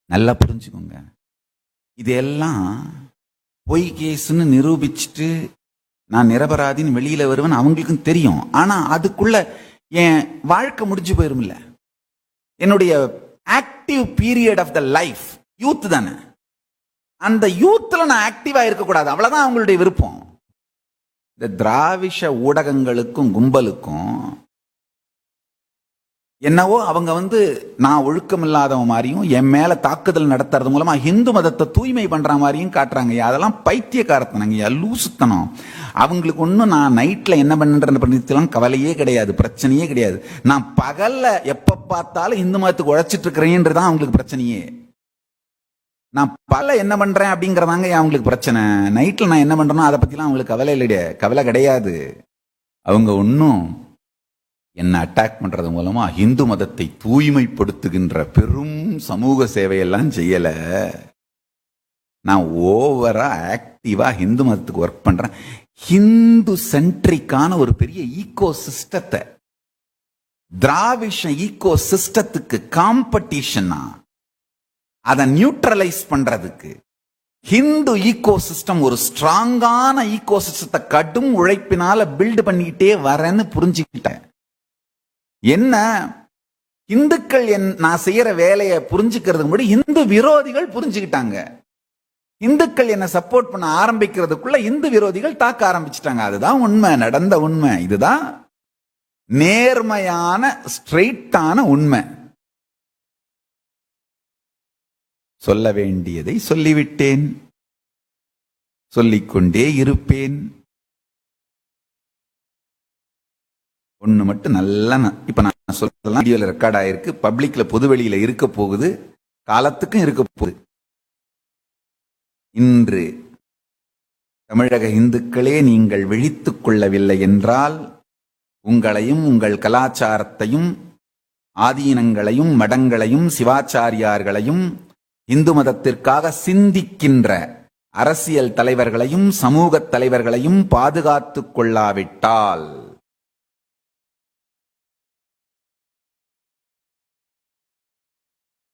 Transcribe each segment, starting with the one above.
நல்லா புரிஞ்சுக்கோங்க. இதெல்லாம் பொய் கேஸ்ன்னு நிரூபிச்சுட்டு நான் நிரபராதின்னு வெளியில வருவேன் அவங்களுக்கும் தெரியும். ஆனா அதுக்குள்ள என் வாழ்க்கை முடிஞ்சு போயிருமில்ல. என்னுடைய active period of the life youth தானே. அந்த யூத்ல நான் ஆக்டிவா இருக்கக்கூடாது, அவ்வளவுதான் அவங்களுடைய விருப்பம். இந்த திராவிஷ ஊடகங்களுக்கும் கும்பலுக்கும் என்னவோ அவங்க நான் ஒழுக்கம் இல்லாதவன் மாதிரியும் என் மேல தாக்குதல் நடத்துறது மூலமா இந்து மதத்தை தூய்மை பண்ற மாதிரியும் காட்டுறாங்க. அதெல்லாம் பைத்தியக்காரத்தனங்க, லூசுத்தனம். அவங்களுக்கு ஒன்றும் நான் நைட்ல என்ன பண்றேன்னு கவலையே கிடையாது, பிரச்சனையே கிடையாது. நான் பகல்ல எப்ப பார்த்தாலும் இந்து மதத்துக்கு உழைச்சிட்டு இருக்கிறேன்றதான் அவங்களுக்கு பிரச்சனையே. நான் பல என்ன பண்றேன் அப்படிங்கறதாங்க அவங்களுக்கு பிரச்சனை. நைட்ல நான் என்ன பண்றேனோ அதை பத்திலாம் அவங்களுக்கு கவலை கிடையாது. அவங்க ஒன்னும் என்ன அட்டாக் பண்றது மூலமா இந்து மதத்தை தூய்மைப்படுத்துகின்ற பெரும் சமூக சேவையெல்லாம் செய்யல. நான் ஓவரா ஆக்டிவா இந்து மதத்துக்கு ஒர்க் பண்றேன். ஹிந்து சென்ட்ரிக்கான ஒரு பெரிய ஈகோ சிஸ்டத்தை, திராவிஷ ஈகோ சிஸ்டத்துக்கு காம்படிஷனா அதை நியூட்ரலைஸ் பண்றதுக்கு ஹிந்து ஈகோ சிஸ்டம் ஒரு ஸ்ட்ராங்கான ஈகோ சிஸ்டத்தை கடும் உழைப்பினால பில்டு பண்ணிக்கிட்டே வரேன்னு புரிஞ்சுக்கிட்டேன். என்ன இந்துக்கள் நான் செய்யற வேலையை புரிஞ்சுக்கிறதுக்கு முன்னாடி இந்து விரோதிகள் புரிஞ்சுக்கிட்டாங்க. இந்துக்கள் என்ன சப்போர்ட் பண்ண ஆரம்பிக்கிறதுக்குள்ள இந்து விரோதிகள் தாக்க ஆரம்பிச்சிட்டாங்க. அதுதான் உண்மை, நடந்த உண்மை. இதுதான் நேர்மையான ஸ்ட்ரெயிட்டான உண்மை. சொல்ல வேண்டியதை சொல்லிவிட்டேன், சொல்லிக்கொண்டே இருப்பேன். ஒண்ணு மட்டும் நல்லா இப்ப நான் சொல்லலாம், வீடியோல ரெக்கார்ட் ஆயிருக்கு, பப்ளிக்ல பொதுவெளியில இருக்க போகுது, காலத்துக்கும் இருக்க போகுது. இன்று தமிழக இந்துக்களே நீங்கள் விழித்துக் கொள்ளவில்லை என்றால் உங்களையும் உங்கள் கலாச்சாரத்தையும் ஆதீனங்களையும் மடங்களையும் சிவாச்சாரியார்களையும் இந்து மதத்திற்காக சிந்திக்கின்ற அரசியல் தலைவர்களையும் சமூக தலைவர்களையும் பாதுகாத்துக் கொள்ளாவிட்டால்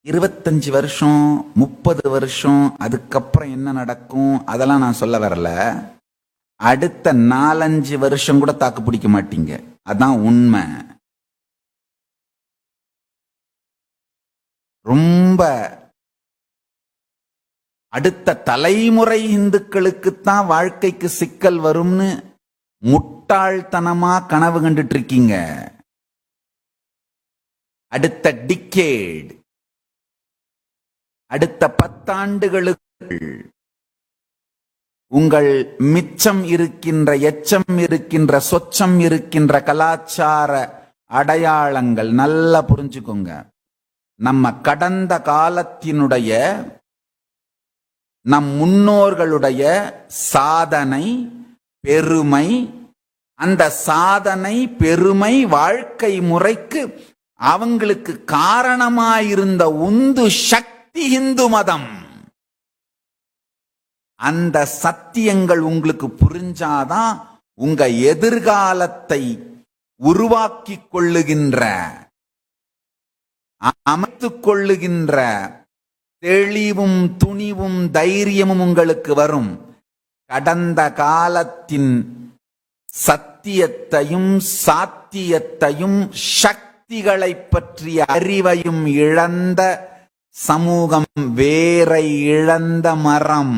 25 வருஷம் 30 வருஷம் அதுக்கப்புறம் என்ன நடக்கும் அதெல்லாம் நான் சொல்ல வரல. அடுத்த 4-5 வருஷம் கூட தாக்கு பிடிக்க மாட்டீங்க. அதான் உண்மை. ரொம்ப அடுத்த தலைமுறை இந்துக்களுக்குத்தான் வாழ்க்கைக்கு சிக்கல் வரும்னு முட்டாள்தனமா கனவு கண்டுட்டு இருக்கீங்க. அடுத்த டிகேட், அடுத்த 10 ஆண்டுகளுக்கு உங்கள் மிச்சம் இருக்கின்ற, எச்சம் இருக்கின்ற, சொச்சம் இருக்கின்ற கலாச்சார அடையாளங்கள் நல்லா புரிஞ்சுக்கோங்க. நம்ம கடந்த காலத்தினுடைய, நம் முன்னோர்களுடைய சாதனை பெருமை, அந்த சாதனை பெருமை வாழ்க்கை முறைக்கு அவங்களுக்கு காரணமாயிருந்த உந்து சக்தி இந்து மதம். அந்த சத்தியங்கள் உங்களுக்கு புரிஞ்சாதான் உங்க எதிர்காலத்தை உருவாக்கி கொள்ளுகின்ற, அமைத்துக் கொள்ளுகின்ற தெளிவும் துணிவும் தைரியமும் உங்களுக்கு வரும். கடந்த காலத்தின் சத்தியத்தையும் சாத்தியத்தையும் சக்திகளை பற்றிய அறிவையும் இழந்த சமூகம் வேரை இழந்த மரம்.